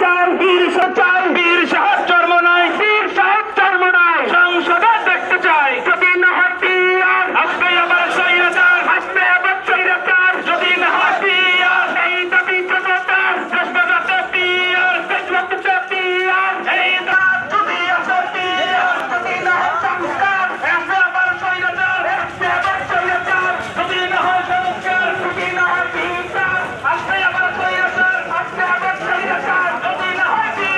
চাই, বীর সাহেব জন্ম নাই, সংসদে দেখতে চাই। যদি না হয় পিয়ার, আসবে আবার স্বৈরাচার, যদি না হয় পিয়ার, এই দাবি জনতার, দেশবাজাতে পিয়ার, দেশবাজাতে পিয়ার, এই দাবি যদি আসে পিয়ার, যদি না হয় সংস্কার, আসবে আবার স্বৈরাচার, যদি না হয় সংস্কার, যদি না হয় পিয়ার, আসবে আবার স্বৈরাচার, যদি না হয় পিয়ার।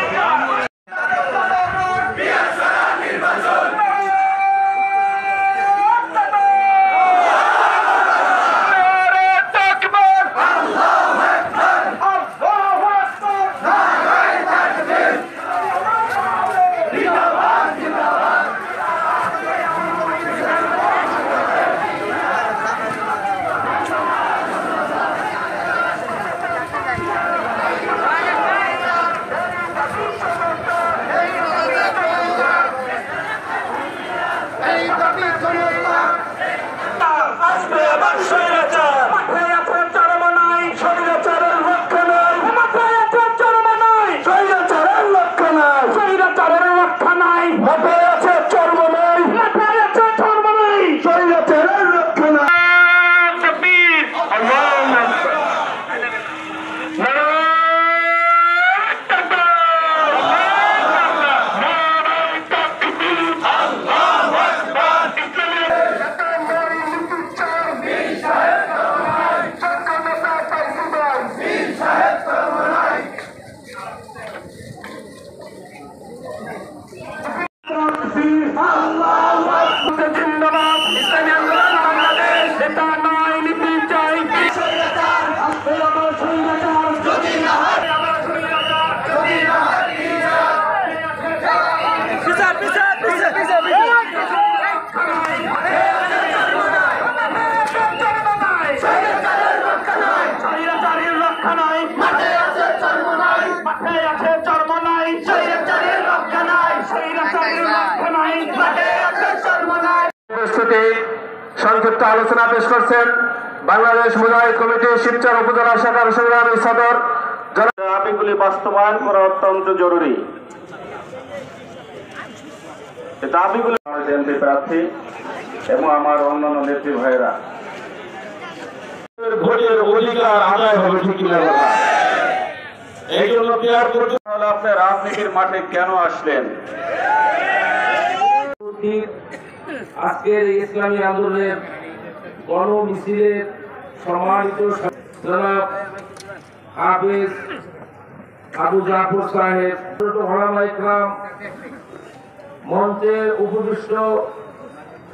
সংক্ষিপ্ত আলোচনা পেশ করছেন বাংলাদেশ মুজাহিদ কমিটি শিবচর উপজেলা শাখার সংগ্রামী সদর। দাবিগুলি বাস্তবায়ন করা অত্যন্ত জরুরি। দাবিগুলি এমপি প্রার্থী এবং আমার অন্যান্য নেত্রী ভাইয়েরা ভোটের অধিকার আদায় হবে ঠিক কিনা কথা। এই জন্য ক্লিয়ার করতে হলে আপনি রাজনীতির মাঠে কেন আসলেন? আজকের ইসলামী আন্দোলনের গণ মিছিলের সম্মানিত জনাব হাফেজ আবু জাফর সাহেব, ওলামা ইকরাম, মঞ্চের উপবিষ্ট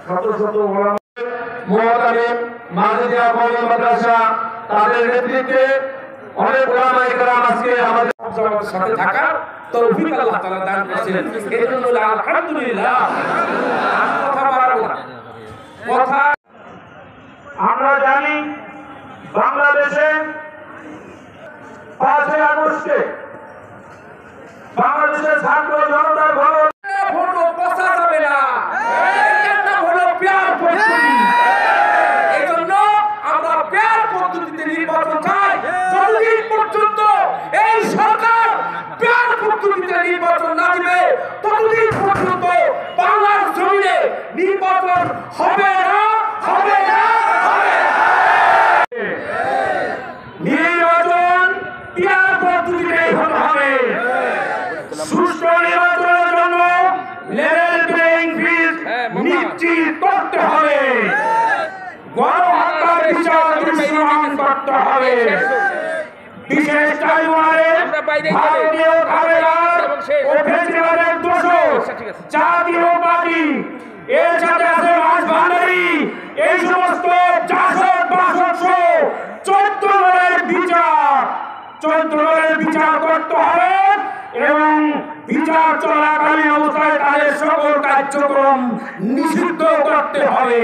শত শত ওলামা মুহতামিম মাজিদিয়া কওমি মাদ্রাসা, তাদের নেতৃত্বে অনেক ওলামা ইকরাম আজকে আমাদের সাথে থাকার তৌফিক আল্লাহ তাআলা দান করেছিলেন। এজন্য আলহামদুলিল্লাহ। কথা আমরা জানি বাংলাদেশে 5 আগস্টে বাংলাদেশের ছাত্র জনতার ভোট পচা যাবে না, এটা হলো পেয়ার পদ্ধতি। এই জন্য আমরা পেয়ার পদ্ধতিতে নির্বাচন চাই। যতদিন পর্যন্ত এই সরকার পেয়ার পদ্ধতিতে নির্বাচন না দিবে ততদিন পর্যন্ত বাংলার জমিনে নির্বাচন হবে না, হবে না, হবে না। নির্বাচন পেয়ার পদ্ধতিতেই হতে হবে। সুষ্ঠু নির্বাচনের জন্য লেভেল প্লেইং ফিল্ড নিশ্চিত করতে হবে। গণহত্যার বিচার দৃশ্যমান করতে হবে। বিশেষ ট্রাইব্যুনালে ভারতীয় কারাগার ও ফেসিবাদের দোষর জাতীয় পার্টি, এর সাথে আছে রাজভান্ডারী, এই সমস্ত জাসদ বাসদ সহ 14 দলের বিচার করতে হবে এবং বিচার চলাকালীন অবস্থায় তাদের সকল কার্যক্রম নিষিদ্ধ করতে হবে।